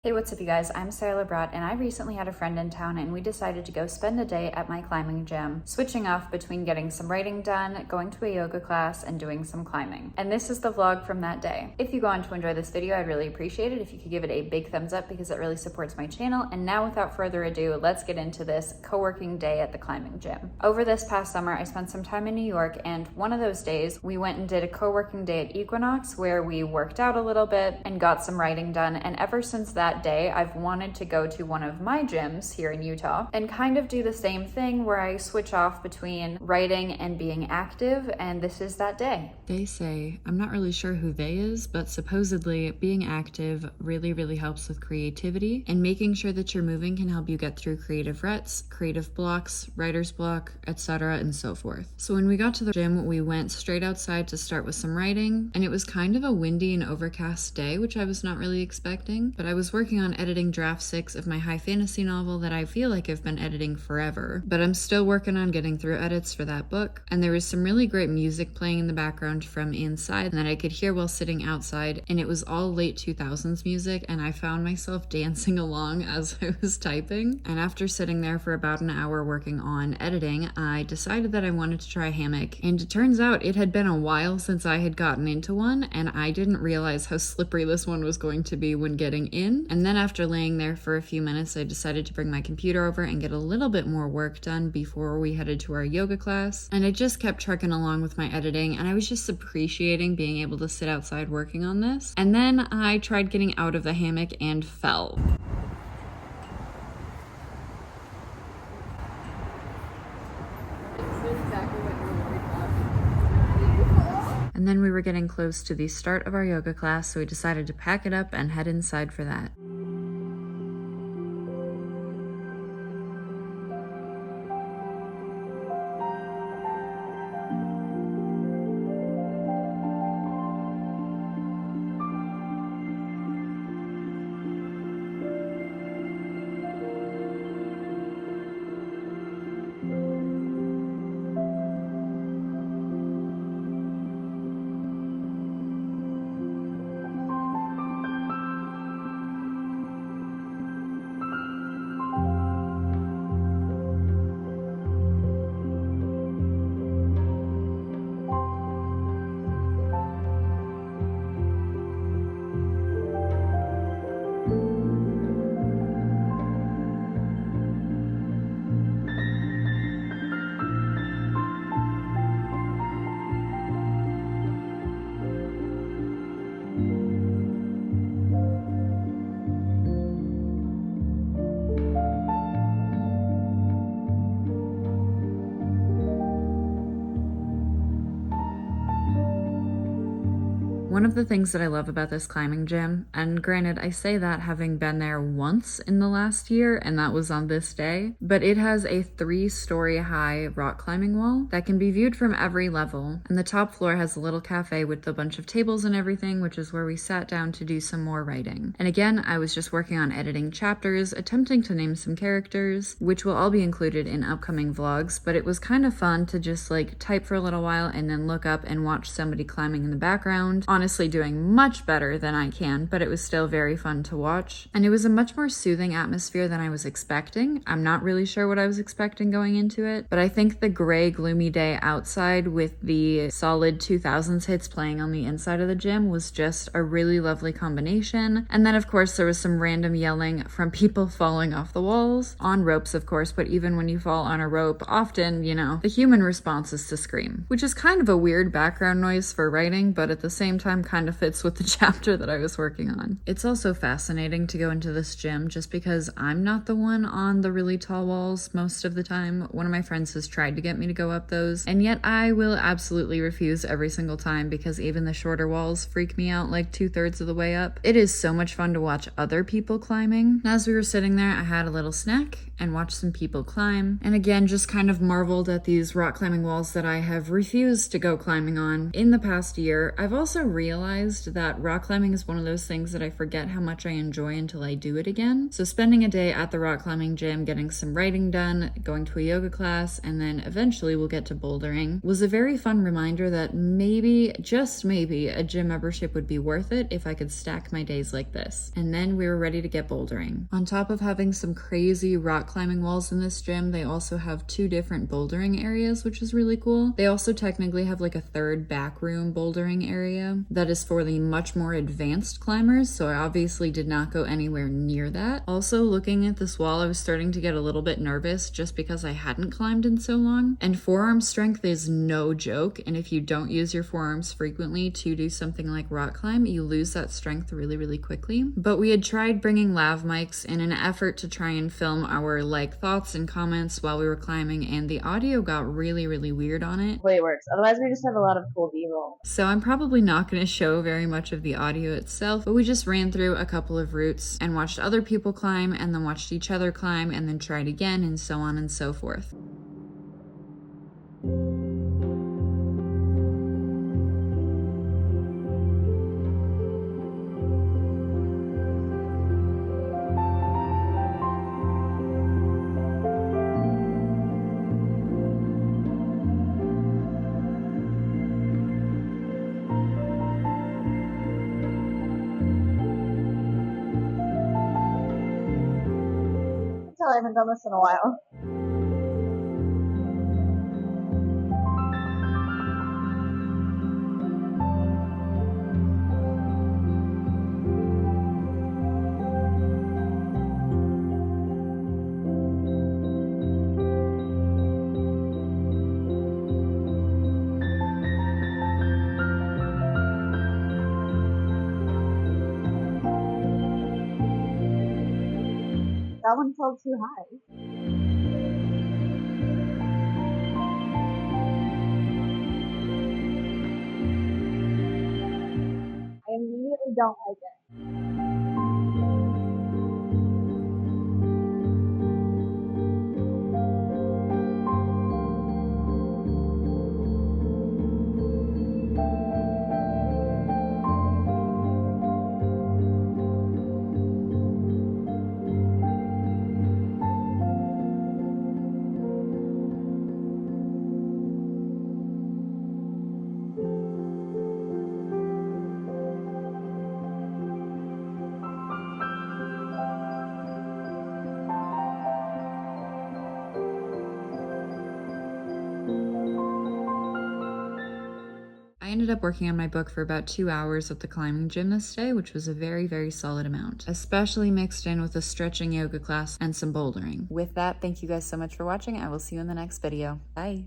Hey, what's up you guys? I'm Sara Lubratt and I recently had a friend in town and we decided to go spend a day at my climbing gym, switching off between getting some writing done, going to a yoga class, and doing some climbing. And this is the vlog from that day. If you go on to enjoy this video, I'd really appreciate it if you could give it a big thumbs up because it really supports my channel. And now without further ado, let's get into this co-working day at the climbing gym. Over this past summer, I spent some time in New York, and one of those days we went and did a co-working day at Equinox where we worked out a little bit and got some writing done. And ever since that day, I've wanted to go to one of my gyms here in Utah and kind of do the same thing where I switch off between writing and being active, and this is that day. They say, I'm not really sure who they is, but supposedly being active really helps with creativity, and making sure that you're moving can help you get through creative ruts, creative blocks, writer's block, etc. and so forth. So when we got to the gym, we went straight outside to start with some writing, and it was kind of a windy and overcast day, which I was not really expecting, but I was working on editing draft 6 of my high fantasy novel that I feel like I've been editing forever, but I'm still working on getting through edits for that book. And there was some really great music playing in the background from inside that I could hear while sitting outside, and it was all late 2000s music, and I found myself dancing along as I was typing. And after sitting there for about an hour working on editing, I decided that I wanted to try a hammock, and it turns out it had been a while since I had gotten into one, and I didn't realize how slippery this one was going to be when getting in. And then after laying there for a few minutes, I decided to bring my computer over and get a little bit more work done before we headed to our yoga class. And I just kept trucking along with my editing, and I was just appreciating being able to sit outside working on this. And then I tried getting out of the hammock and fell. And then we were getting close to the start of our yoga class, so we decided to pack it up and head inside for that. One of the things that I love about this climbing gym, and granted I say that having been there once in the last year, and that was on this day, but it has a 3-story high rock climbing wall that can be viewed from every level, and the top floor has a little cafe with a bunch of tables and everything, which is where we sat down to do some more writing. And again, I was just working on editing chapters, attempting to name some characters, which will all be included in upcoming vlogs, but it was kind of fun to just like type for a little while and then look up and watch somebody climbing in the background. Honestly, doing much better than I can, but it was still very fun to watch. And it was a much more soothing atmosphere than I was expecting. I'm not really sure what I was expecting going into it, but I think the gray, gloomy day outside with the solid 2000s hits playing on the inside of the gym was just a really lovely combination. And then of course there was some random yelling from people falling off the walls, on ropes of course, but even when you fall on a rope, often, you know, the human response is to scream, which is kind of a weird background noise for writing, but at the same time kind of fits with the chapter that I was working on. It's also fascinating to go into this gym just because I'm not the one on the really tall walls most of the time. One of my friends has tried to get me to go up those, and yet I will absolutely refuse every single time because even the shorter walls freak me out like 2/3 of the way up. It is so much fun to watch other people climbing. As we were sitting there, I had a little snack and watched some people climb, and again just kind of marveled at these rock climbing walls that I have refused to go climbing on in the past year. I've also realized realized that rock climbing is one of those things that I forget how much I enjoy until I do it again. So spending a day at the rock climbing gym, getting some writing done, going to a yoga class, and then eventually we'll get to bouldering was a very fun reminder that maybe, just maybe, a gym membership would be worth it if I could stack my days like this. And then we were ready to get bouldering. On top of having some crazy rock climbing walls in this gym, they also have 2 different bouldering areas, which is really cool. They also technically have like a third back room bouldering area that is for the much more advanced climbers, so I obviously did not go anywhere near that. Also, looking at this wall, I was starting to get a little bit nervous just because I hadn't climbed in so long. And forearm strength is no joke, and if you don't use your forearms frequently to do something like rock climb, you lose that strength really, really quickly. But we had tried bringing lav mics in an effort to try and film our thoughts and comments while we were climbing, and the audio got really, really weird on it. Way it works. Otherwise, we just have a lot of cool B-roll. So I'm probably not going to show very much of the audio itself, but we just ran through a couple of routes and watched other people climb, and then watched each other climb, and then tried again, and so on and so forth. I haven't done this in a while. That one felt too high. I immediately don't like it. I ended up working on my book for about 2 hours at the climbing gym this day, which was a very, very solid amount, especially mixed in with a stretching yoga class and some bouldering. With that, thank you guys so much for watching. I will see you in the next video. Bye.